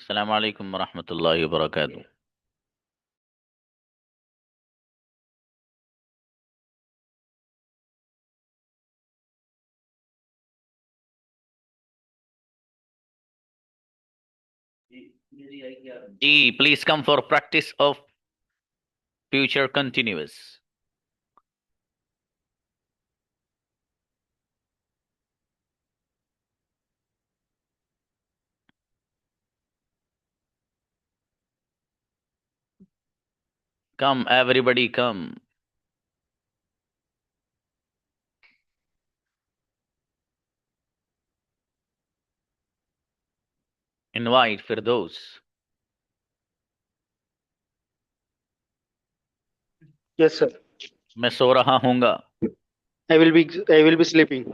अस्सलाम वालेकुम वरहमतुल्लाहि वबरकातुह। जी please come for practice of future continuous. Come everybody come. Invite Firdaus. Yes, sir. मैं सो रहा हूँगा। I will be sleeping.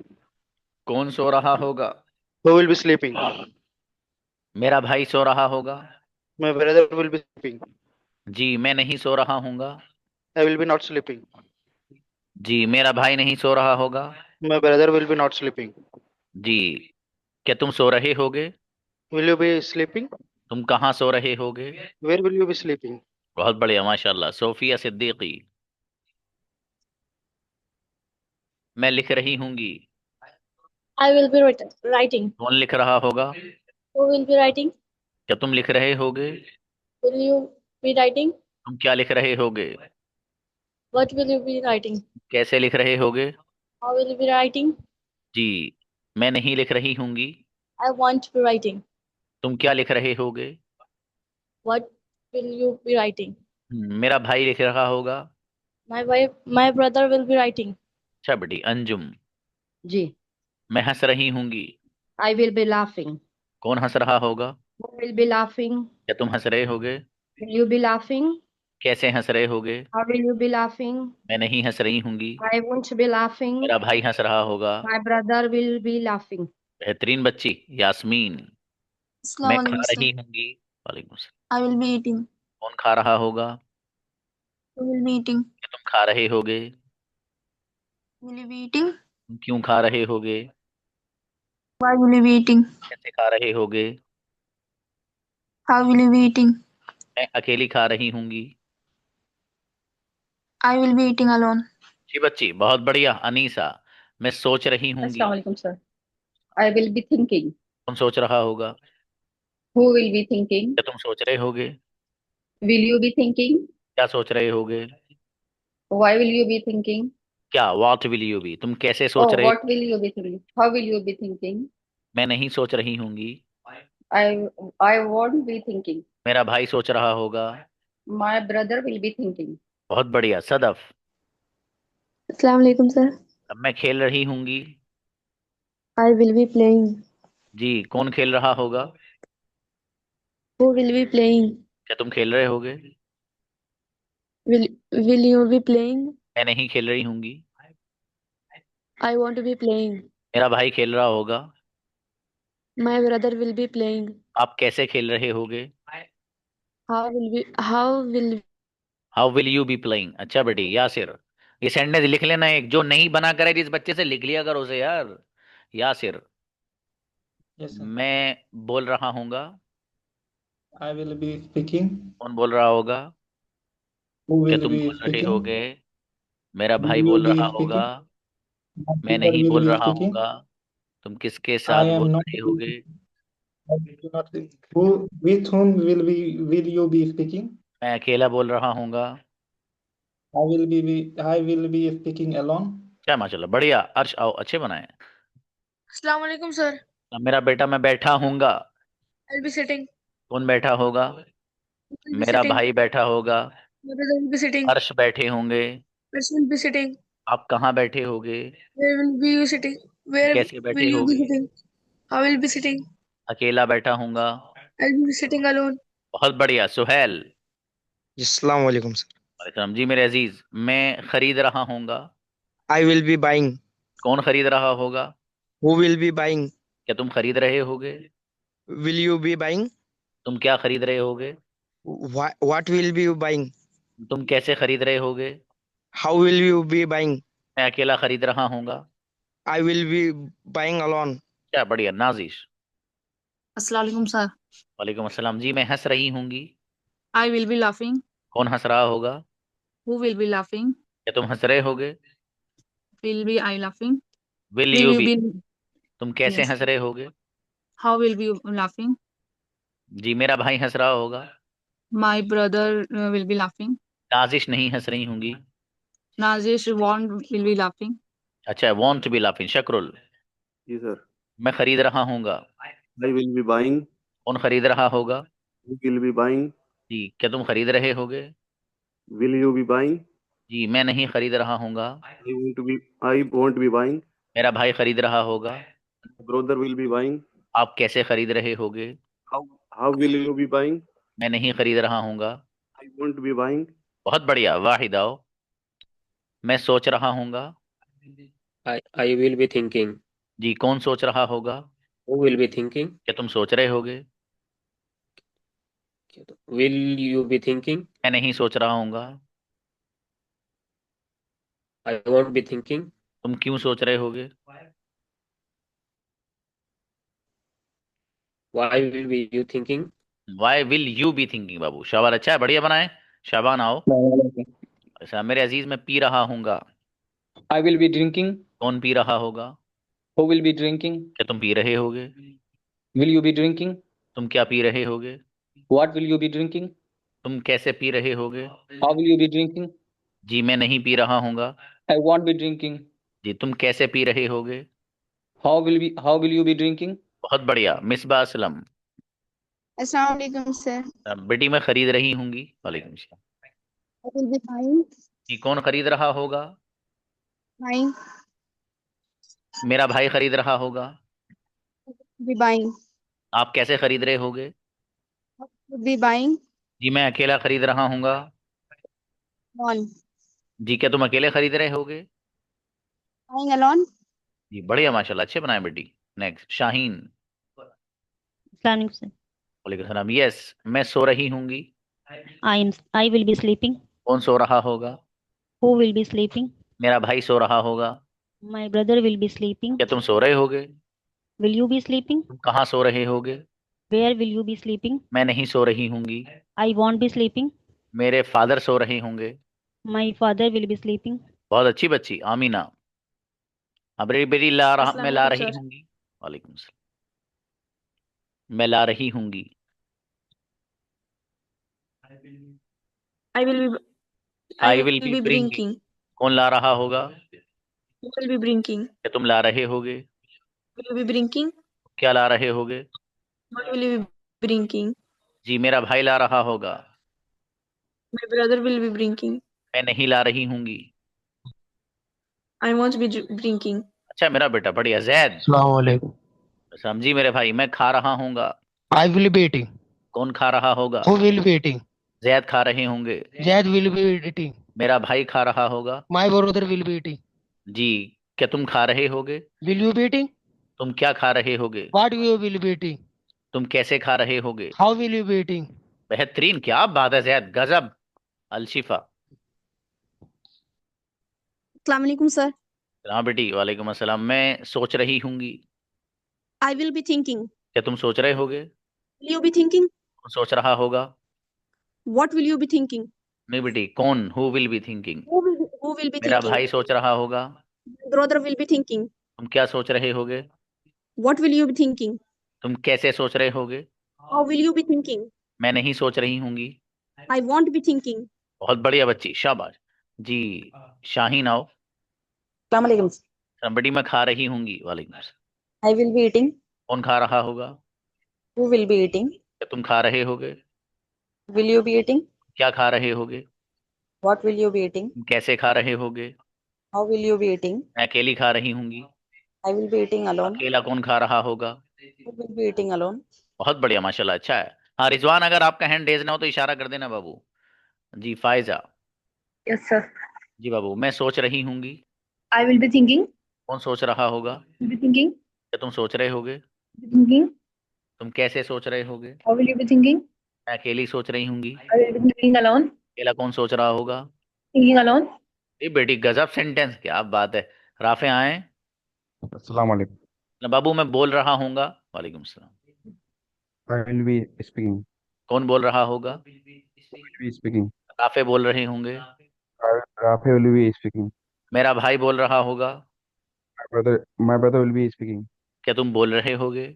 कौन सो रहा होगा? Who will be sleeping? मेरा भाई सो रहा होगा। My brother will be sleeping. जी मैं नहीं सो रहा हूँगा। I will be not sleeping. जी मेरा भाई नहीं सो रहा होगा। My brother will be not sleeping. जी क्या तुम सो रहे होगे? Will you be sleeping? तुम कहाँ सो रहे होगे? Where will you be sleeping? बहुत बढ़िया माशाल्लाह। सोफिया सिद्दीकी। मैं लिख रही हूँगी। I will be writing. कौन लिख रहा होगा? Who will be writing? क्या तुम लिख रहे होगे? Will you be writing? तुम क्या लिख रहे होगे? What will you be writing? कैसे लिख रहे होगे? How will you be writing? जी मैं नहीं लिख रही होंगी। I want to be writing. तुम क्या लिख रहे होगे? What will you be writing? मेरा भाई लिख रहा होगा। My brother will be writing. अच्छा बेटी अंजुम। जी। मैं हंस रही होंगी। I will be laughing. कौन हंस रहा होगा? Who will be laughing? क्या तुम हंस रहे होगे? Will you be laughing? कैसे हंस रहे होगे? How will you be laughing? मैं नहीं हंस रही होंगी। I won't be laughing. मेरा भाई हंस रहा होगा। My brother will be laughing. बेहतरीन बच्ची यास्मीन। मैं खा Assalamualaikum, sir. रही होंगी। वालेकुम सलाम। I will be eating. कौन खा रहा होगा? Who will be eating? क्या तुम खा रहे होगे? Will you be eating? तुम क्यों खा रहे होगे? Why will you be eating? कैसे खा रहे होगे? How will you be eating? मैं अकेली खा रही होंगी। I will be eating alone. जी बच्ची बहुत बढ़िया। अनीसा। मैं सोच रही होंगी। Assalamu alaikum, sir. I will be thinking. कौन सोच रहा होगा? Who will be thinking? क्या तुम सोच रहे होगे? Will you be thinking? क्या सोच रहे होगे? Why will you be thinking? क्या व्हाट विल यू बी? तुम कैसे सोच Oh, रहे? what will you be thinking? How will you be thinking? मैं नहीं सोच रही होंगी। I I won't be thinking. मेरा भाई सोच रहा होगा। My brother will be thinking. बहुत बढ़िया सदफ। Assalamualaikum, sir. अब मैं खेल रही होंगी। I will be playing. जी कौन खेल रहा होगा? Who will be playing? क्या तुम खेल रहे होगे? Will you be playing? मैं नहीं खेल रही होंगी। I want to be playing. मेरा भाई खेल रहा होगा। My brother will be playing. आप कैसे खेल रहे होगे? How will how will you be playing. अच्छा बेटी यासिर। ये सेंटेंस लिख लेना। एक जो नहीं बना करे जिस बच्चे से लिख लिया करो उसे यार। यासिर। Yes, sir. मैं बोल रहा हूँगा। I will be speaking. कौन बोल रहा होगा? Who क्या will तुम be बोल रहे speaking? होगे? मेरा Will भाई you बोल be रहा होगा। speaking? My मैं brother नहीं will बोल be रहा speaking. हूँगा। तुम किसके I साथ बोल am not. रहे होगे? I do not. With whom will you be speaking? मैं अकेला बोल रहा हूँगा। I will be speaking alone. क्या माशाल्लाह बढ़िया। अर्श आओ अच्छे बनाए। Assalamualaikum, sir. अब मेरा बेटा मैं बैठा हूँगा। I'll be sitting. कौन बैठा होगा? Will be मेरा sitting. भाई बैठा होगा। My brother will be sitting. अर्श बैठे होंगे। Others will be sitting. आप कहाँ बैठे होगे? Where will be you sitting? Where कैसे will बैठे you be होगे? sitting? How will be sitting? अकेला बैठा हूँगा। I'll be sitting alone. बहुत बढ़िया सुहेल। Assalamu alaikum, sir. वालेकुम जी मेरे अजीज। मैं खरीद रहा हूँगा। I will be buying. कौन खरीद रहा होगा? Who will be buying? क्या तुम खरीद रहे होगे? Will you be buying? तुम क्या खरीद रहे होगे? What will be you buying? तुम कैसे खरीद रहे होगे? How will you be buying? मैं अकेला खरीद रहा हूँगा। I will be buying alone. क्या बढ़िया नाजिश। अस्सलाम वालेकुम सर। वालेकुम अस्सलाम जी। मैं हंस रही होंगी। I will be laughing. कौन हंस रहा होगा? Who will be laughing? क्या तुम हंस रहे होगे? Will be I laughing? Will will you you be? Be? तुम कैसे यस। हंस रहे होगे? How will be laughing? जी मेरा भाई हंस रहा होगा। My brother will be laughing. Nazish नहीं हंस रही होंगी। Nazish won't will be laughing. अच्छा, want to be laughing. Shakrul? जी सर। मैं खरीद रहा हूँगा। I will be buying. कौन खरीद रहा होगा? You will be buying. जी क्या तुम खरीद रहे होगे? Will you be buying. जी मैं नहीं खरीद रहा हूँगा। I won't be buying. मेरा भाई खरीद रहा होगा। Brother will be buying. आप कैसे खरीद रहे होगे? How how will you be buying. मैं नहीं खरीद रहा हूँगा। I won't be buying. बहुत बढ़िया, वाहिद आओ। मैं सोच रहा हूँगा। I will be thinking. जी कौन सोच रहा होगा? Who will be thinking? क्या तुम सोच रहे होगे? Will you be thinking? मैं नहीं सोच रहा हूँगा। I won't be thinking. तुम क्यों सोच रहे होगे? Why will be you thinking? Why will you be thinking. बाबू शाबाश, अच्छा है, बढ़िया बनाए। शाबान आओ। अच्छा मेरे अजीज, मैं पी रहा हूँगा। I will be drinking. कौन पी रहा होगा? Who will be drinking? क्या तुम पी रहे होगे? Will you be drinking? तुम क्या पी रहे होगे? What will you be drinking? तुम कैसे पी रहे होगे? How will you be drinking? जी मैं नहीं पी रहा हूँगा। I won't be drinking. जी तुम कैसे पी रहे होगे? How will you be drinking? बहुत बढ़िया, मिसबा असलम। अस्सलाम वालेकुम सर। बेटी मैं खरीद रही होंगी। वालेकुम सलाम। I will be buying. जी कौन खरीद रहा होगा? Buying. मेरा भाई खरीद रहा होगा। Be buying. आप कैसे खरीद रहे होगे? Be buying. जी मैं अकेला खरीद रहा हूँगा। Alone. जी क्या तुम अकेले खरीद रहे होगे? Buying alone. जी बढ़िया, माशाल्लाह, अच्छे बनाए बेटी। नेक्स्ट शाहीन। अस्सलाम वालेकुम सर। वालेकुम सलाम। यस, मैं सो रही होंगी। I will be sleeping. कौन सो रहा होगा? Who will be sleeping? मेरा भाई सो रहा होगा। My brother will be sleeping. क्या तुम सो रहे होगे? Will you be sleeping? तुम कहाँ सो रहे होगे? Where will you be sleeping? मैं नहीं सो रही होंगी। I won't be sleeping. मेरे फादर सो रहे होंगे। My father will be sleeping. बहुत अच्छी बच्ची आमीना। अब मेरी बेटी मैं ला रही होंगी। वालेकुम सलाम। मैं ला रही होंगी। I will be I will B be bringing. bringing. कौन ला रहा होगा? Who will be bringing? क्या तुम ला रहे होगे? Will you be bringing? क्या ला रहे होगे? What will you be bringing? जी मेरा भाई ला रहा होगा। My brother will be bringing. मैं नहीं ला रही होंगी। I won't be bringing. अच्छा मेरा बेटा, बढ़िया। जैद। अस्सलाम वालेकुम। समझी मेरे भाई, मैं खा रहा हूँगा। I will be eating. कौन खा रहा होगा? Who will be eating? Zaid खा रहे होंगे। Jad will be eating. मेरा भाई खा रहा होगा। My brother will be eating. जी क्या तुम खा रहे होगे? Will you be eating? तुम क्या खा रहे होगे? What you will be eating? तुम कैसे खा रहे होगे? How will you be eating? बेहतरीन, क्या बात है जैद, गजब। अलशिफा। अस्सलाम वालेकुम सर। हाँ बेटी, वालेकुम अस्सलाम। मैं सोच रही होंगी। I will be thinking. क्या तुम सोच रहे होगे? Will you be thinking? कौन सोच रहा होगा? What will you be thinking? नहीं बेटी, कौन, who will be thinking. Who will be मेरा thinking? भाई सोच रहा होगा। Brother will be thinking. तुम क्या सोच रहे होगे? What will you be thinking? तुम कैसे सोच रहे होगे? How will you be thinking? मैं नहीं सोच रही होंगी। I won't be thinking. बहुत बढ़िया बच्ची, शाबाश। जी शाहीन आओ। अस्सलाम वालेकुम। बेटी मैं खा रही होंगी। वालेकुम सलाम। I will be eating. कौन खा रहा होगा? Who will be eating? क्या तुम खा रहे होगे? Will you be eating? क्या खा रहे होगे? What will you be eating? तुम कैसे खा रहे होगे? How will you be eating? मैं अकेली खा रही होंगी। I will be eating alone. अकेला कौन खा रहा होगा? Who will be eating alone? बहुत बढ़िया, माशाल्लाह, अच्छा है। हाँ रिजवान, अगर आपका हैंड रेज ना हो तो इशारा कर देना बाबू। जी फायजा। Yes, sir. जी बाबू, मैं सोच रही होंगी। I will be thinking. कौन सोच रहा होगा? Will be thinking. क्या तुम सोच रहे होगे? Be thinking. तुम कैसे सोच रहे होगे? How will you be thinking? मैं अकेली सोच रही होंगी। I will be thinking alone. अकेला कौन सोच रहा होगा? Thinking alone. ये बेटी गजब सेंटेंस, क्या बात है। राफे आए। अस्सलाम वालेकुम। बाबू मैं बोल रहा हूँगा। वालेकुम सलाम। I will be speaking. कौन बोल रहा होगा? Who will be speaking? Rafe बोल रहे होंगे। Rafe will be speaking. मेरा भाई बोल रहा होगा। My brother will be speaking. क्या तुम बोल रहे होगे?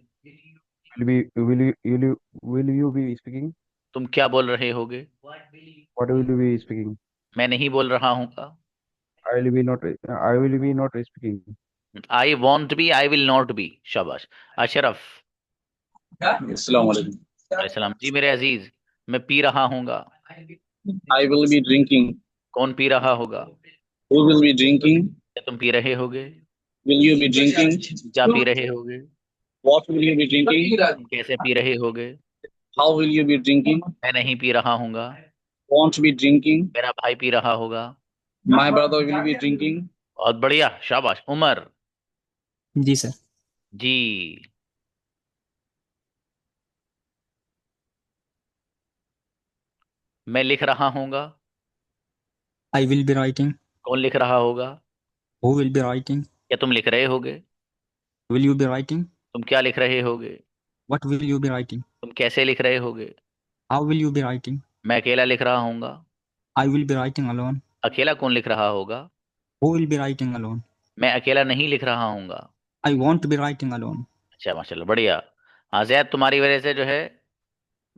Will you be speaking? तुम क्या बोल रहे होगे? What will you be speaking? मैं नहीं बोल रहा हूँगा। I will be not speaking. I won't be, I will not be. शाबाश। अशरफ। अस्सलाम वालेकुम। सलाम जी मेरे अजीज। मैं पी रहा हूँगा। I will be drinking. कौन पी रहा होगा? Who will be drinking? क्या तुम पी रहे होगे? Will you be drinking? क्या पी रहे होगे? What will you be drinking? तुम कैसे पी रहे होगे? How will you be drinking? मैं नहीं पी रहा हूँगा। Won't be drinking. मेरा भाई पी रहा होगा। My brother will be drinking. बहुत बढ़िया, शाबाश। उमर। जी सर। जी। मैं लिख रहा हूँगा। I will be writing. कौन लिख रहा होगा? Who will be writing? क्या तुम लिख रहे होगे? Will you be writing? तुम क्या लिख रहे होगे? What will you be writing? तुम कैसे लिख रहे होगे? How will you be writing? मैं अकेला लिख रहा हूँगा। I will be writing alone. अकेला कौन लिख रहा होगा? Who will be writing alone? मैं अकेला नहीं लिख रहा हूँगा। I won't be writing alone. अच्छा, माशाल्लाह, बढ़िया। हाँ ज़ैद, तुम्हारी वजह से जो है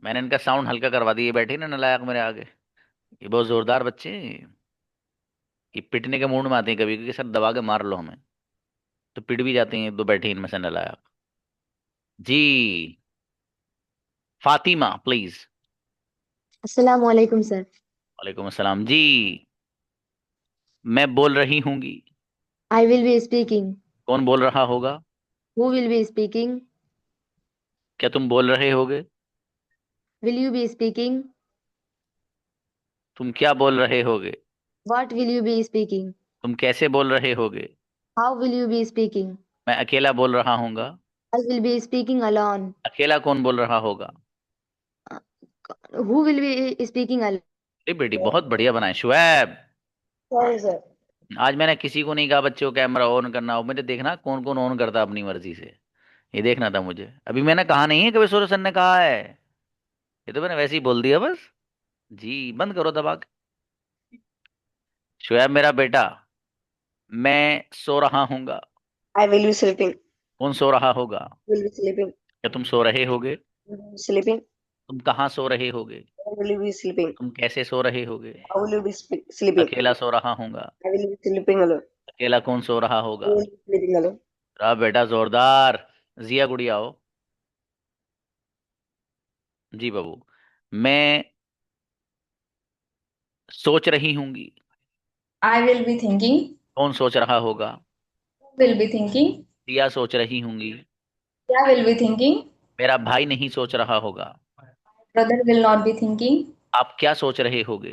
मैंने इनका साउंड हल्का करवा दिया। बैठे ना नलायक मेरे आगे। ये बहुत जोरदार बच्चे हैं। ये पिटने के मूड में आते हैं कभी, क्योंकि सर दबा के मार लो हमें, तो पिट भी जाते हैं। दो बैठे इनमें से नलायक। जी फातिमा प्लीज। अस्सलाम वालेकुम सर। वालेकुम अस्सलाम जी। मैं बोल रही हूँगी। I will be speaking. कौन बोल रहा होगा? Who will be speaking. क्या तुम बोल रहे होगे? Will you be speaking. तुम क्या बोल रहे होगे? What will you be speaking. तुम कैसे बोल रहे होगे? How will you be speaking. मैं अकेला बोल रहा हूँगा। I will be speaking alone. अकेला कौन बोल रहा होगा? Who will be speaking alone. अरे बेटी बहुत बढ़िया बनाए शुएब। Sorry sir. आज मैंने किसी को नहीं कहा बच्चों कैमरा ऑन करना हो। मुझे देखना कौन कौन ऑन करता अपनी मर्जी से, ये देखना था मुझे। अभी मैंने कहा नहीं है, कभी सूरज सर ने कहा है, ये तो मैंने वैसे ही बोल दिया बस। जी बंद करो दबा के। शुएब मेरा बेटा, मैं सो रहा हूँगा। I will be sleeping. कौन सो रहा होगा? Will be sleeping. क्या तुम सो रहे होगे? स्लीपिंग। तुम कहाँ सो रहे होगे? Will you be sleeping. तुम कैसे सो रहे होगे? How will you be sleeping. अकेला सो रहा हूँगा। I will be sleeping alone. अकेला कौन सो रहा होगा? I will be sleeping alone. रहा बेटा जोरदार। जिया गुड़िया हो। जी बाबू। मैं सोच रही हूँगी। I will be thinking. कौन सोच रहा होगा? Who will be thinking? दिया सोच रही होंगी। Dia will be thinking. मेरा भाई नहीं सोच रहा होगा। Brother will not be thinking. आप क्या सोच रहे होगे?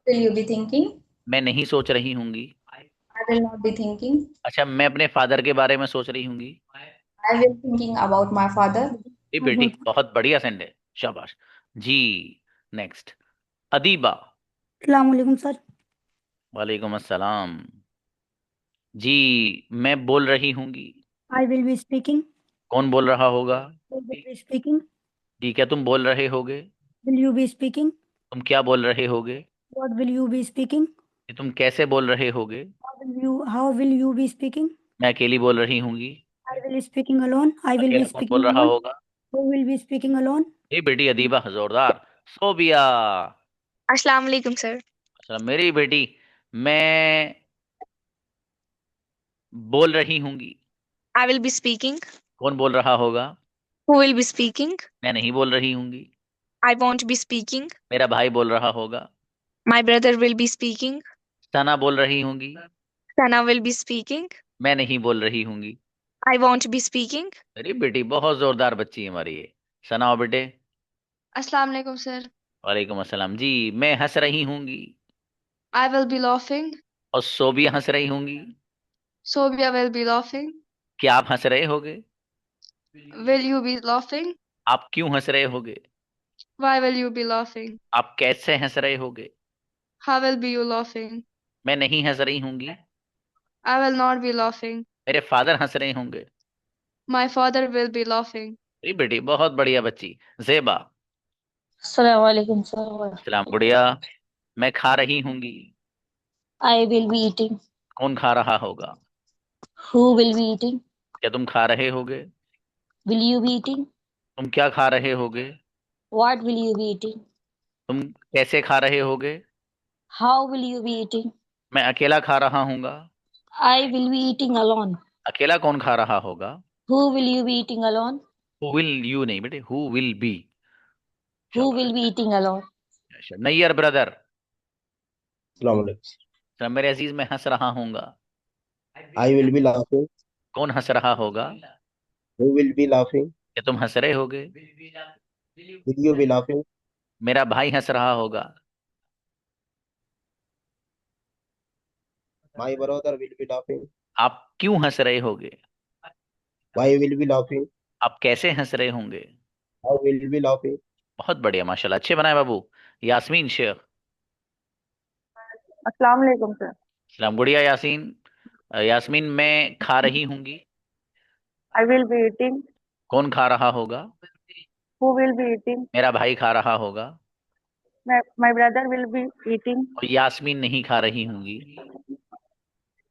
Will you be thinking? मैं नहीं सोच रही होंगी। I will not be thinking. अच्छा, मैं अपने फादर के बारे में सोच रही होंगी। I will thinking about my father. ए बेटी बहुत बढ़िया सेंड है, शाबाश जी। नेक्स्ट अदीबा। अस्सलाम वालेकुम सर। वालेकुम अस्सलाम जी। मैं बोल रही होंगी। I will be speaking. कौन बोल रहा होगा? Will be speaking. जी क्या तुम बोल रहे होगे? Will you be speaking. तुम क्या बोल रहे होगे? What will you be speaking. कि तुम कैसे बोल रहे होगे? How will you be speaking. मैं अकेली बोल रही होंगी। I will speaking alone. I will be अकेला कौन स्पीकिंग बोल रहा अलोन। होगा? Who will be speaking alone. ए बेटी अदीबा जोरदार। सोबिया। अस्सलाम वालेकुम सर। अच्छा मेरी बेटी, मैं बोल रही होंगी। I will be speaking. कौन बोल रहा होगा? Who will be speaking. मैं नहीं बोल रही होंगी। I won't be speaking. मेरा भाई बोल रहा होगा। My brother will be speaking. Sana बोल रही होंगी। Sana will be speaking. मैं नहीं बोल रही होंगी। I won't be speaking. अरे बेटी बहुत जोरदार बच्ची है हमारी ये। सना हो बेटे। अस्सलाम वालेकुम सर। वालेकुम अस्सलाम जी। मैं हंस रही होंगी। I will be laughing. और सोबिया हंस रही होंगी। Sobia will be laughing. क्या आप हंस रहे होगे? Will you be laughing? आप क्यों हंस रहे होगे? Why will you be laughing? आप कैसे हंस रहे होगे? How will be you laughing? मैं नहीं हंस रही होंगी। I will not be laughing. मेरे फादर हंस रहे होंगे। My father will be laughing. अरे बेटी बहुत बढ़िया बच्ची। जेबा। अस्सलाम वालेकुम सर। सलाम गुड़िया। मैं खा रही होंगी। I will be eating. कौन खा रहा होगा? Who will be eating? क्या तुम खा रहे होगे? Will you be eating? तुम क्या खा रहे होगे? What will you be eating? तुम कैसे खा रहे होगे? How will you be eating? मैं अकेला खा रहा हूँगा। I will be eating alone. अकेला कौन खा रहा होगा? Who will you be eating alone? Who will you नहीं बेटे, who will be. Who will be eating alone? Nayyar brother. अस्सलाम वालेकुम। मेरे अजीज मैं हंस रहा हूँगा। I will be laughing. कौन हंस रहा होगा? Who will be laughing? क्या तुम हंस रहे होगे? Will you be laughing? मेरा भाई हंस रहा होगा। My brother will be laughing. आप क्यों हंस रहे होगे? Why will be laughing? आप कैसे हंस रहे होंगे? How will be laughing? बहुत बढ़िया माशाल्लाह, अच्छे बनाए बाबू। यास्मीन शेख। अस्सलाम वालेकुम सर। सलाम गुड़िया यासीन। यास्मीन मैं खा रही होंगी। I will be eating. कौन खा रहा होगा? Who will be eating? मेरा भाई खा रहा होगा। My brother will be eating. और यास्मीन नहीं खा रही होंगी।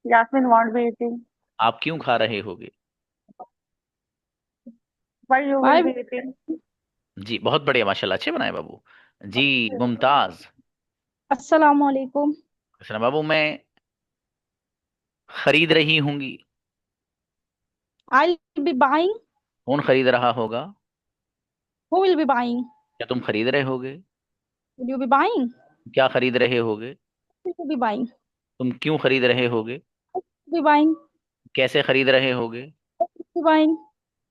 Yasmin won't be eating. आप क्यों खा रहे होगे? Why you will be eating? जी बहुत बढ़िया माशाल्लाह, अच्छे बनाए बाबू। जी मुमताज। अस्सलाम वालेकुम। सलाम बाबू मैं खरीद रही होंगी। I'll be buying. कौन खरीद रहा होगा? Who will be buying? क्या तुम खरीद रहे होगे? Will you be buying? क्या खरीद रहे होगे? Will you be buying? तुम क्यों खरीद रहे होगे? Be buying. कैसे खरीद रहे होगे? Be buying.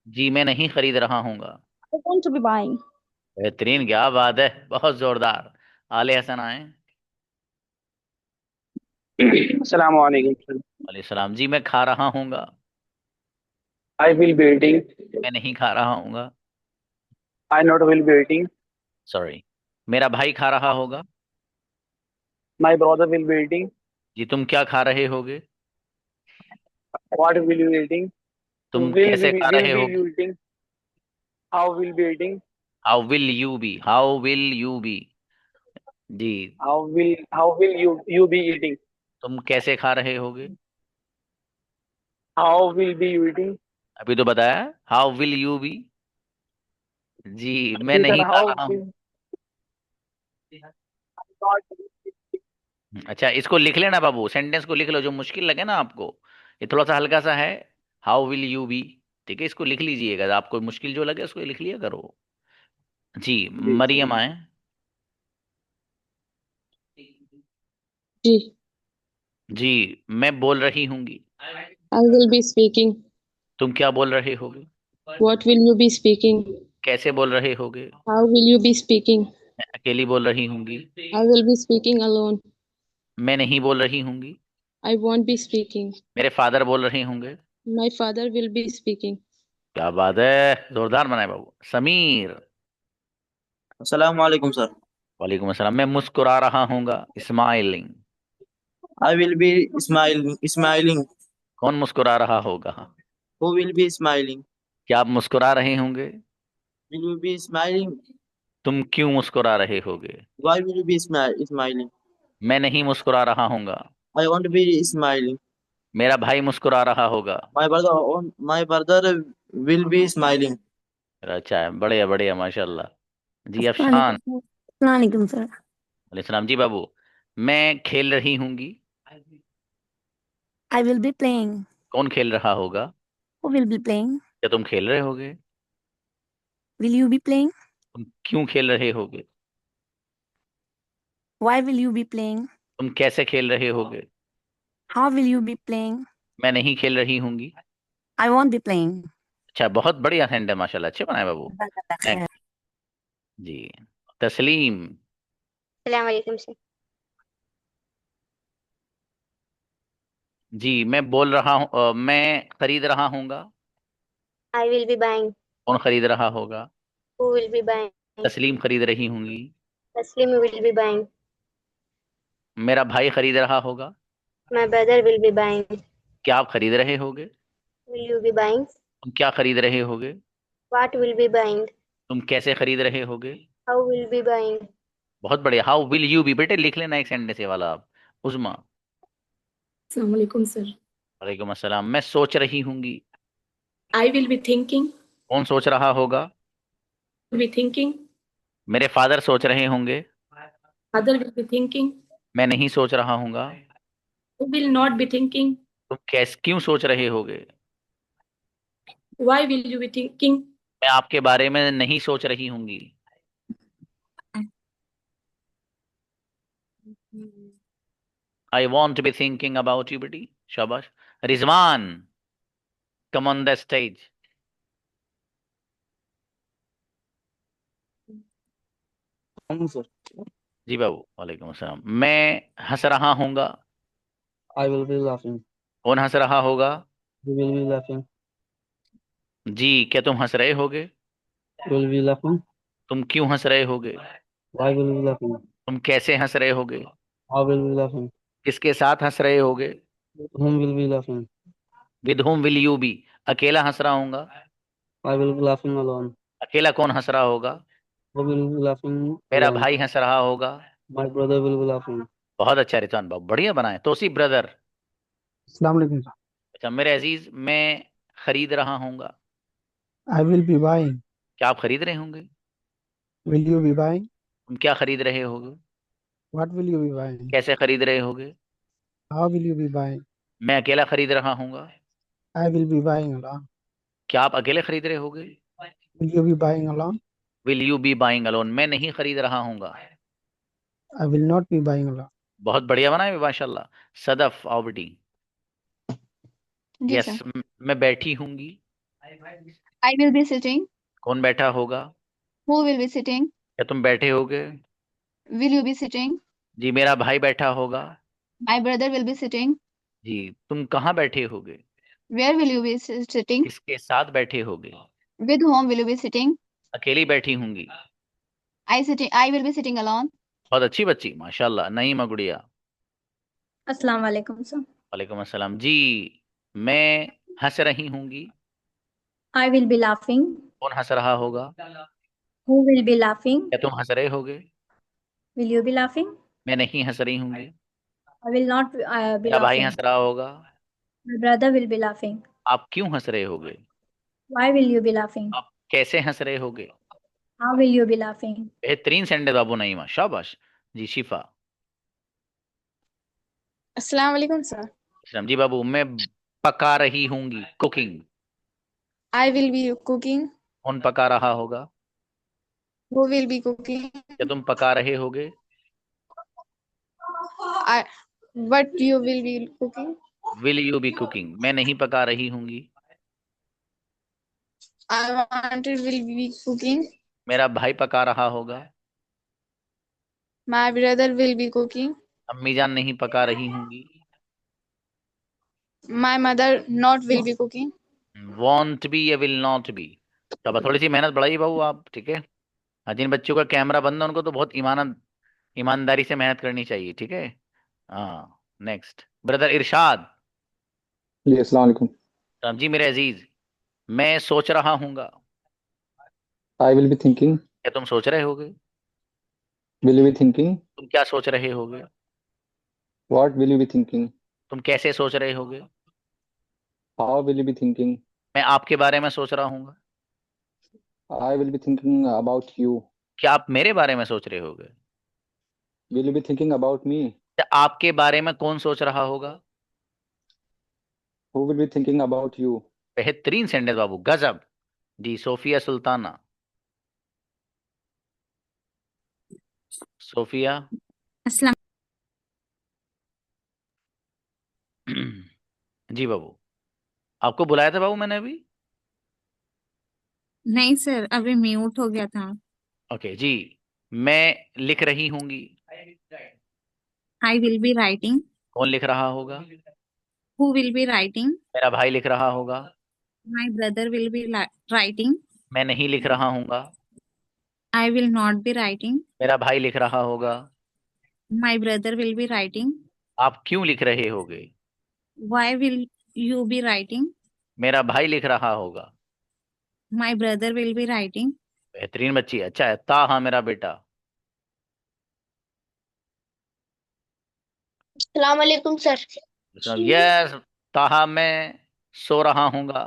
जी मैं नहीं खरीद रहा हूँगा। I want to be buying. बेहतरीन, क्या बात है, बहुत जोरदार। आले हसन आए। अस्सलाम वालेकुम। वालेकुम सलाम। जी मैं खा रहा हूँगा। I will be eating. मैं नहीं खा रहा हूँगा। I not will be eating. Sorry. मेरा भाई खा रहा होगा। My brother will be eating. जी तुम क्या खा रहे होगे? What will you eating? तुम Will कैसे be खा will रहे be होगे? you eating? How will be eating? How will you be, how will you be. जी How will you be eating? तुम कैसे खा रहे होगे? How will be you eating? अभी तो बताया, हाउ विल यू बी। जी मैं जी सर, नहीं खा how रहा हूँ। will अच्छा इसको लिख लेना बाबू, सेंटेंस को लिख लो, जो मुश्किल लगे ना आपको, ये थोड़ा सा हल्का सा है। हाउ विल यू बी, ठीक है, इसको लिख लीजिएगा, आपको मुश्किल जो लगे उसको लिख लिया करो। जी मरियम आए। जी जी मैं बोल रही होंगी। I will be speaking. तुम क्या बोल रहे होगे? What will you be speaking? कैसे बोल रहे होगे? How will you be speaking? मैं अकेली बोल रही होंगी। I will be speaking alone. मैं नहीं बोल रही होंगी। I won't be speaking. मेरे फादर बोल रहे होंगे। My father will be speaking. क्या बात है, जोरदार बनाए बाबू। समीर। अस्सलाम वालेकुम सर। वालेकुम अस्सलाम। मैं मुस्कुरा रहा हूँगा। Smiling. I will be smiling. कौन मुस्कुरा रहा होगा? Who will be smiling? क्या आप मुस्कुरा रहे होंगे? Will you be smiling? तुम क्यों मुस्कुरा रहे होगे? Why will you be smiling? मैं नहीं मुस्कुरा रहा हूँगा। I won't be smiling. मेरा भाई मुस्कुरा रहा होगा। My brother will be smiling. अच्छा है, बढ़िया बढ़िया माशाल्लाह। जी अफशान। वालेकुम सर। वालेकुम सलाम। जी बाबू मैं खेल रही होंगी। I will be playing. कौन खेल रहा होगा? Who will be playing? क्या तुम खेल रहे होगे? Will you be playing? तुम क्यों खेल रहे होगे? Why will you be playing? तुम कैसे खेल रहे होगे? How will you be playing? मैं नहीं खेल रही होंगी। I won't be playing. अच्छा बहुत बढ़िया सेंड है माशाल्लाह, अच्छे बनाए बाबू। Next. जी तस्लीम। अस्सलाम वालेकुम सर। जी मैं बोल रहा हूँ, मैं खरीद रहा हूँगा। I will be buying. कौन खरीद रहा होगा? Who will be buying? तस्लीम खरीद रही होंगी। Taslim will be buying. मेरा भाई खरीद रहा होगा। My brother will be buying. क्या आप खरीद रहे होगे? Will you be buying? तुम क्या खरीद रहे होगे? What will be buying? तुम कैसे खरीद रहे होगे? How will be buying? बहुत बढ़िया। हाउ विल यू बी, बेटे लिख लेना एक सेंटेंस ये वाला आप। उस्मा। अस्सलाम वालेकुम सर। वालेकुम अस्सलाम। मैं सोच रही हूंगी। I will be thinking. कौन सोच रहा होगा? Will be thinking. मेरे फादर सोच रहे होंगे। Father will be thinking. मैं नहीं सोच रहा हूंगा। Who will not be thinking? तुम क्यों सोच रहे होगे? Why will you be thinking? मैं आपके बारे में नहीं सोच रही होंगी। I want to be thinking about you, बेटी। शाबाश। Rizwan, come on the stage। sir. जी बाबू। वालेकुम अस्सलाम। मैं हंस रहा हूंगा। I will be laughing. कौन हंस रहा होगा? You will be laughing. जी, क्या तुम हंस रहे होगे? Will be laughing. तुम क्यों हंस रहे होगे? Why will be laughing? तुम कैसे हंस रहे होगे? How will be laughing? किसके साथ हंस रहे होगे? Whom will be laughing? With whom will you be? अकेला हंस रहा हूंगा। I will be laughing alone. अकेला कौन हंस रहा होगा? Who will be laughing मेरा alone? भाई हंस रहा होगा। My brother will be laughing. बहुत अच्छा रिजवान बाबू, बढ़िया बनाए। तोसी ब्रदर। अस्सलाम वालेकुम सर। अच्छा मेरे अजीज, मैं खरीद रहा हूंगा। I will be buying. क्या आप खरीद रहे होंगे? Will you be buying? तुम क्या खरीद रहे होगे? What will you be buying? कैसे खरीद रहे होगे? How will you be buying? मैं अकेला खरीद रहा हूंगा। I will be buying alone. क्या आप अकेले खरीद रहे होगे? Will you be buying alone? Will you be buying alone. मैं नहीं खरीद रहा हूंगा। I will not be buying alone. बहुत बढ़िया बनाए माशाल्लाह। सदफ, आओ बेटी। जी यस, सर। मैं बैठी होंगी। I will be sitting. कौन बैठा होगा? Who will be sitting? क्या तुम बैठे होगे? Will you be sitting? जी, मेरा भाई बैठा होगा। My brother will be sitting. जी, तुम कहाँ बैठे होगे? Where will you be sitting? किसके साथ बैठे होगे? With whom will you be sitting? अकेली बैठी होंगी। I will be sitting alone. बहुत अच्छी बच्ची माशाल्लाह। नईमा गुड़िया। अस्सलाम वालेकुम सर। वालेकुम अस्सलाम। जी, मैं हंस रही होंगी। I will be laughing. कौन हंस रहा होगा? Who will be laughing? क्या तुम हंस रहे होगे? Will you be laughing? मैं नहीं हंस रही होंगी। I will not be मेरा भाई laughing. हंस रहा होगा। My brother will be laughing. आप क्यों हंस रहे होगे? Why will you be laughing? आप कैसे हंस रहे होगे? How will you be laughing? बेहतरीन सेंटेंस बाबू नईमा, शाबाश। जी शिफा। अस्सलाम वालेकुम सर। इस्लाम। जी बाबू, मैं पका रही होंगी। Cooking. I will be cooking. कौन पका रहा होगा? Who will be cooking? क्या तुम पका रहे होगे? What you will be cooking? Will you be cooking. मैं नहीं पका रही होंगी। I wanted will be cooking. मेरा भाई पका रहा होगा। My brother will be cooking. अम्मी जान नहीं पका रही होंगी। My mother not will be cooking. Won't be या विल नॉट बी। तो अब थोड़ी सी मेहनत बढ़ाइए बाबू आप, ठीक है। हाँ, जिन बच्चों का कैमरा बंद है उनको तो बहुत ईमानदारी से मेहनत करनी चाहिए, ठीक है। हाँ, नेक्स्ट ब्रदर इरशाद। जी अस्सलाम वालेकुम। राम जी मेरे अजीज, मैं सोच रहा हूँगा। I will be thinking. क्या तुम सोच रहे होगे? Will you be thinking? तुम क्या सोच रहे होगे? What will you be thinking? तुम कैसे सोच रहे होगे? How will you be thinking? मैं आपके बारे में सोच रहा हूँ। I will be thinking about you. क्या आप मेरे बारे में सोच रहे होगे? Will you be thinking about me? क्या आपके बारे में कौन सोच रहा होगा? Who will be thinking about you? बेहतरीन सेंटेंस बाबू, गजब। जी सोफिया सुल्ताना। सोफिया। अस्सलाम। जी बाबू, आपको बुलाया था बाबू मैंने अभी? नहीं सर, अभी म्यूट हो गया था। ओके जी, मैं लिख रही होंगी। I will be writing. कौन लिख रहा होगा? Who will be writing? मेरा भाई लिख रहा होगा। My brother will be writing. मैं नहीं लिख रहा हूँगा। I will not be writing. मेरा भाई लिख रहा होगा। My brother will be writing. आप क्यों लिख रहे होगे? Why will you be writing? मेरा भाई लिख रहा होगा। My brother will be writing. बेहतरीन बच्ची, अच्छा है। ताहा मेरा बेटा। अस्सलाम वालेकुम सर। यस, ताहा मैं सो रहा हूँगा।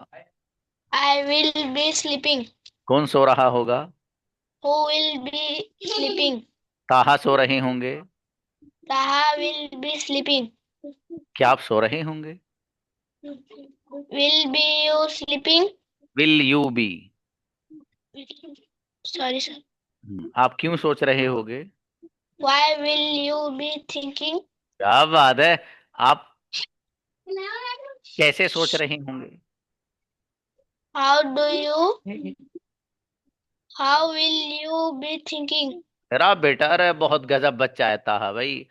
I will be sleeping. कौन सो रहा होगा? Who will be sleeping? ताहा सो रहे होंगे। Taha will be sleeping. क्या आप सो रहे होंगे? Will be you sleeping? Will you be? Sorry sir. आप क्यों सोच रहे होगे? Why will you be thinking? क्या बात है। आप कैसे सोच रहे होंगे? How will you be thinking? तेरा बेटा, अरे बहुत गजब बच्चा है ताहा भाई।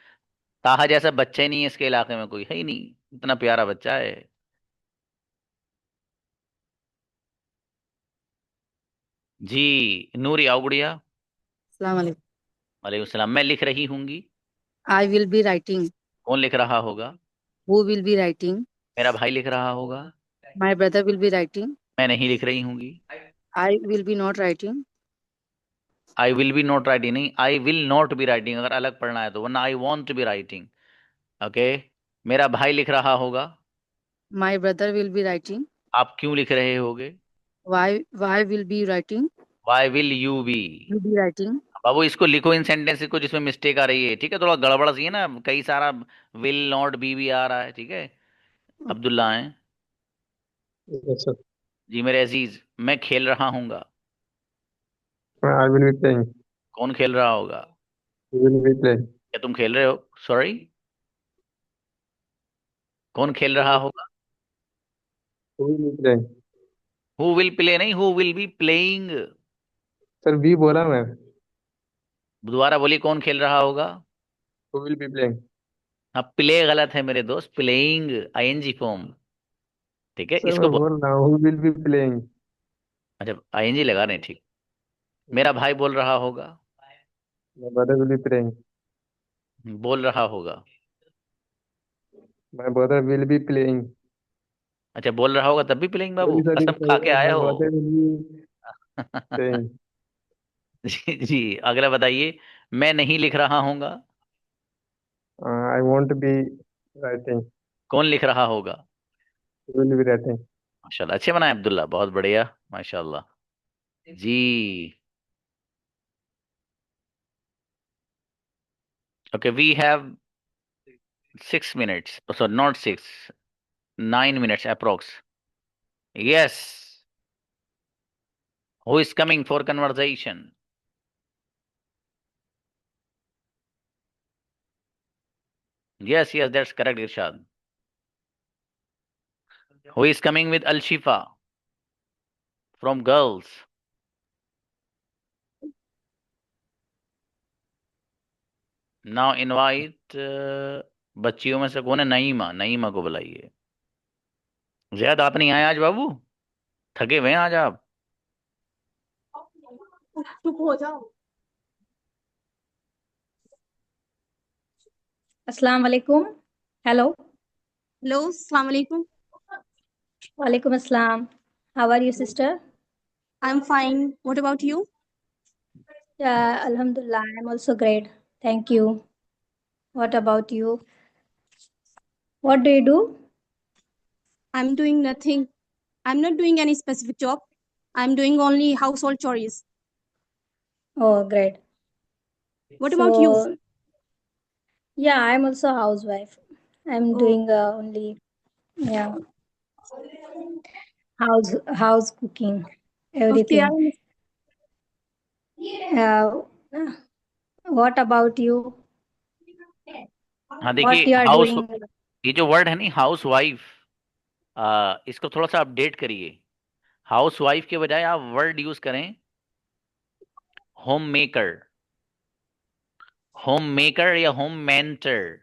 ताहा जैसा बच्चा ही नहीं है इसके इलाके में, कोई है ही नहीं, इतना प्यारा बच्चा है। जी नूरी, आओ गुड़िया। अस्सलाम वालेकुम। वालेकुम सलाम। मैं लिख रही होंगी। I will be writing. कौन लिख रहा होगा? Who will be writing? मेरा भाई लिख रहा होगा। My brother will be writing. मैं नहीं लिख रही होंगी। I will be not writing. I will be not writing नहीं, I will not be writing अगर अलग पढ़ना है तो, वरना I want to be writing. Okay, मेरा भाई लिख रहा होगा। My brother will be writing. आप क्यों लिख रहे होगे? Why will be writing? Why will you be? You be writing. बाबू इसको लिखो, इन सेंटेंस को जिसमें मिस्टेक आ रही है, ठीक है? थोड़ा गड़बड़ सी है ना, कई सारा विल नॉट बी भी आ रहा है, ठीक है? अब्दुल्ला है Yes, sir. जी मेरे अजीज। मैं खेल रहा हूँगा। I will be playing. कौन खेल रहा होगा? You will be playing. क्या तुम खेल रहे हो? सॉरी, कौन खेल रहा होगा? Who will be playing? Who will play नहीं, who will be playing. Sir भी बोला मैं। दोबारा बोलिए, कौन खेल रहा होगा? Who will be playing? हाँ, प्ले गलत है मेरे दोस्त, प्लेइंग आईएनजी फॉर्म, ठीक है? सर इसको मैं बोल रहा हूँ who will be playing. अच्छा, आईएनजी लगा रहे हैं, ठीक। मेरा भाई बोल रहा होगा। My brother will be playing. बोल रहा होगा। My brother will be playing. अच्छा, बोल रहा होगा तब भी प्लेइंग? बाबू Sorry, कसम खा के आए my हो। brother will be playing. जी, अगला बताइए। मैं नहीं लिख रहा हूँगा। I won't be writing. कौन लिख रहा होगा? Who will be writing? माशाल्लाह, अच्छे बनाए अब्दुल्ला, बहुत बढ़िया, माशाल्लाह जी। Okay, we have 6 minutes, so not 6, 9 minutes approx. Yes, who is coming for conversation? Yes, that's correct, Irshad. Who is coming with Al Shifa from girls? Now invite बच्चियों में से कौन है? नईमा, नईमा को बुलाइए। ज़ियाद, आप नहीं आए आज बाबू? थके हुए हैं आज आप? चुप हो जाओ। अस्सलाम वालेकुम। हेलो। Hello, अस्सलाम वालेकुम. वालेकुम अस्सलाम। How are you, sister? I'm fine. What about you? Yeah, Alhamdulillah, I'm also great. Thank you. What about you? What do you do? I'm doing nothing. I'm not doing any specific job. I'm doing only household chores. Oh, great. What about you? So, yeah, I'm also a housewife. I'm Oh. doing only, yeah, house cooking, Okay, everything. What about you? हाँ What देखिए, you are house, doing? ये जो word है नहीं house wife, इसको थोड़ा सा update करिए। हाउस वाइफ के बजाय आप वर्ड यूज करें होम मेकर। होम मेकर या होम मेंटर,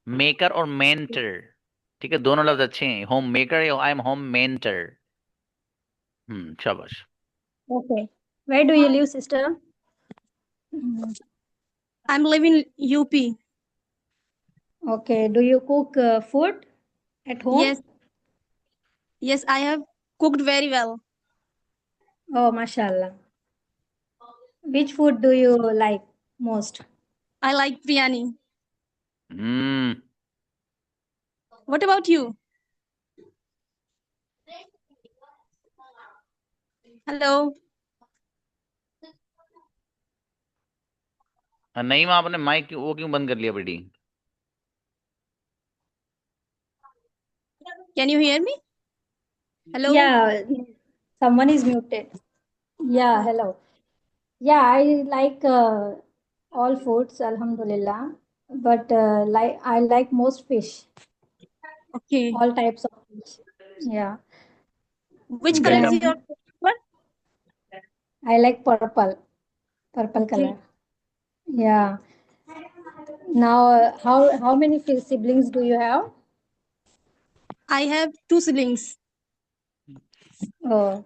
मेकर और मेंटर, ठीक है? दोनों लफ्ज अच्छे हैं, होम मेकर या आई एम होम मेंटर। शाबाश। Okay. Where do you live, sister? I'm living in UP. Okay. Do you cook food at home? Yes. Yes, I have cooked very well. Oh, mashallah. Which food do you like most? I like biryani. Hmm What about you? Hello. नहीं माँ, आपने mic वो क्यों बंद कर लिया बेटी? Can you hear me? Hello. Yeah, someone is muted. Yeah, hello. Yeah, I like all foods, alhamdulillah. But I like most fish, Okay. all types of fish. Yeah. Which color is Then your favorite one? I like purple Okay. color. Yeah. Now, how many siblings do you have? I have 2 siblings. Oh,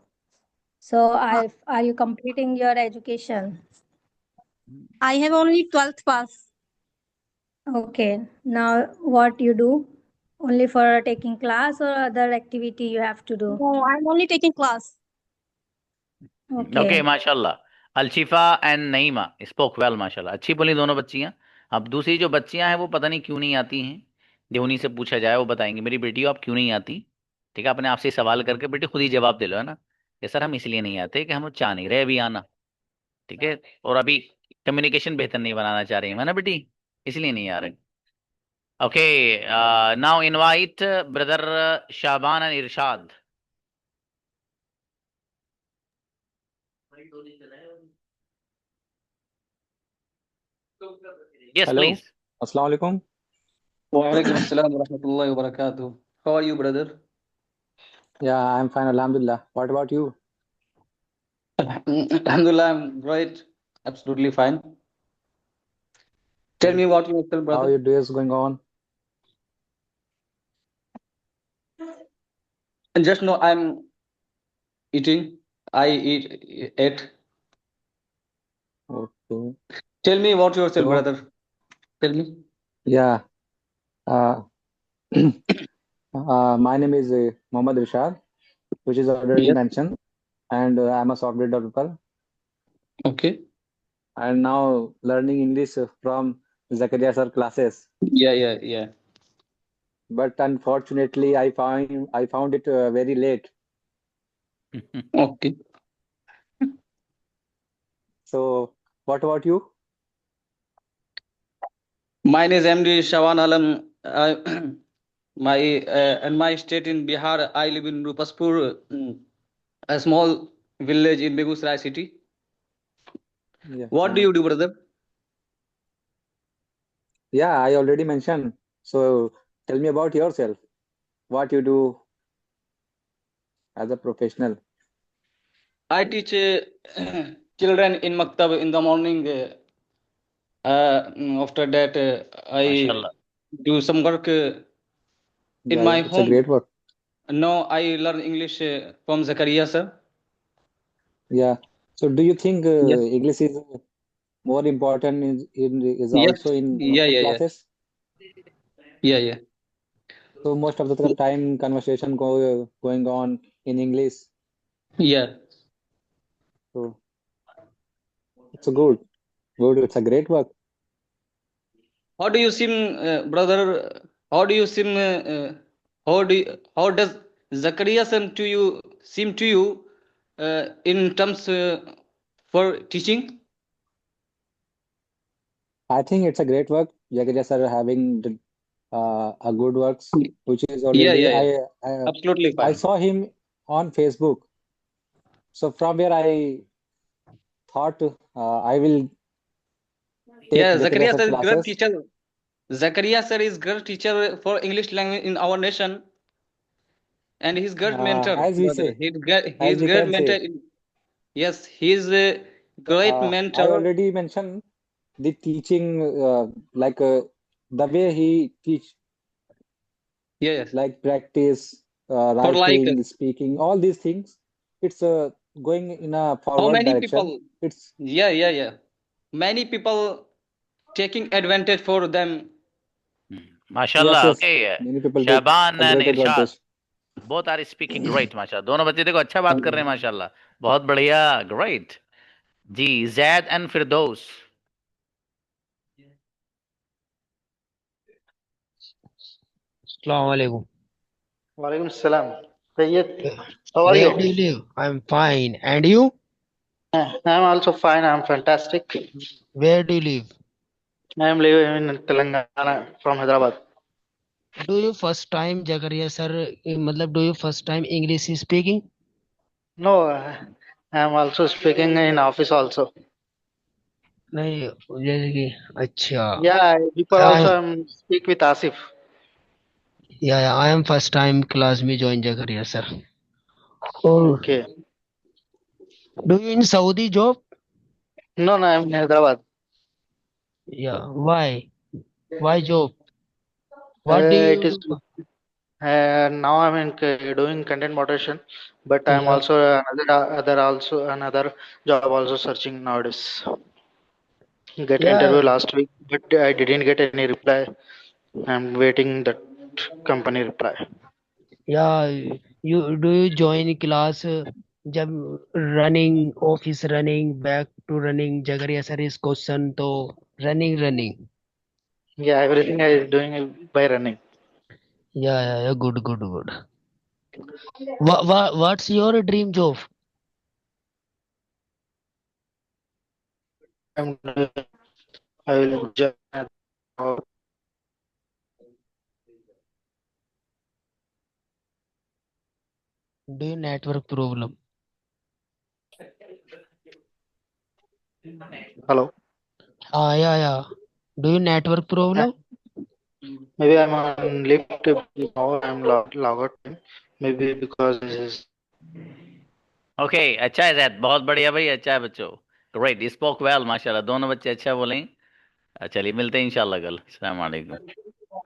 so are you completing your education? I have only 12th pass. Okay. Now, what you do? Only for taking class or other activity you have to do? No, I'm only taking class. Okay Okay. माशाल्लाह. Alshifa and Naima spoke well माशाल्लाह, अच्छी बोली दोनों बच्चियां. अब दूसरी जो बच्चियां हैं वो पता नहीं क्यों नहीं आती हैं. जो उन्हीं से पूछा जाए वो बताएंगे. मेरी बेटी आप क्यों नहीं आती? ठीक है, अपने आप से सवाल करके बेटी खुद ही जवाब दे लो, है ना. कि सर हम इसलिए नहीं आते कि हम चाह नहीं रहे अभी आना. ठीक है, और अभी कम्युनिकेशन बेहतर नहीं बनाना चाह रही है ना बेटी, इसलिए नहीं आ रहे. Okay, now invite brother Shaban and Irshad. Yes Hello. Please. Assalamu alaikum. Walaikum assalam wa rahmatullahi wa barakatuh. How are you, brother? Yeah, I'm fine, alhamdulillah. What about you? Alhamdulillah, I'm great. Absolutely fine. Tell me about yourself, How brother. your day is going on? And just know I'm eating. I ate. Okay. Tell me about yourself, So, brother. Tell me. yeah. Uh, my name is Mohammad Rishad, which is already Yes. mentioned, and I'm a software developer, Okay. and now learning English from Zakaria sir classes. Yeah. But unfortunately, I found it very late. Okay. So, what about you? Mine is MD Shawan Alam. My and my state in Bihar. I live in Rupaspur, a small village in Begusarai city. Yeah. What do you do, brother? Yeah, I already mentioned. So, tell me about yourself. What you do as a professional? I teach children in Maktab in the morning. After that, I माशाल्लाह. do some work in Yeah, my it's a home. great work. Now I learn English from Zakaria sir. Yeah. So, do you think Yes. English is more important is Yes. also in Yeah. classes? Yeah. So, most of the time, conversation going on in English. Yeah. So, it's a good. It's a great work. How do you seem, brother? How do you seem? How does Zakaria seem to you in terms for teaching? I think it's a great work. Jagadia sir having a good works, which is Yeah. already Absolutely I fine. saw him on Facebook. So from where I thought I will take Yeah, Jagadia Zakaria sir sir is great classes. teacher. Zakaria sir is great teacher for English language in our nation, and he's great mentor, As we brother. say, He's as we great can mentor. say, Yes, he's a great I mentor. already mentioned the teaching, the way he teach, Yes, like practice, for like writing, speaking, all these things. It's going in a how forward many direction. people? It's Yeah. Many people taking advantage for them. माशाल्लाह. yes. Okay, Many people take Shaban a and great Irshad advantage. Both are speaking great माशाल्लाह. दोनों बच्चे देखो अच्छा बात कर रहे हैं माशाल्लाह. बहुत बढ़िया, ग्रेट जी। Zaid and Firdaus. Assalamualaikum. Walaikum salam. Sayyid, how are Where do you? you live? I'm fine. And you? I'm also fine. I'm fantastic. Where do you live? I'm living in Telangana from Hyderabad. Do you first time Jagaria sir? मतलब do you first time English is speaking? No, I'm also speaking in office also. नहीं जैसे कि अच्छा. Yeah, before I also I'm speak with Asif. yeah, I am first time class में join Jagaria sir. Oh, Okay. do you in Saudi job? No, I'm in Hyderabad. Yeah. Why? Why job? What do It is you? now I'm doing content moderation, but I'm Yeah. also another job also searching nowadays. Get Yeah. interview last week, but I didn't get any reply. I'm waiting that company reply. Yeah. You do you join class जब running office running back to running Jagaria sir is question तो running. Yeah, everything I is doing it by running. Yeah. Good. What's your dream job? I will join. Do you network problem? Hello. Yeah. Do you network problem? Maybe I'm on lift now. I'm logged out. Maybe because this is. Okay, अच्छा है जैद, बहुत बढ़िया भाई, अच्छा है बच्चों, great, spoke well, माशाल्लाह, दोनों बच्चे अच्छा बोलें। चलिए मिलते हैं इंशाल्लाह कल। अस्सलाम वालेकुम।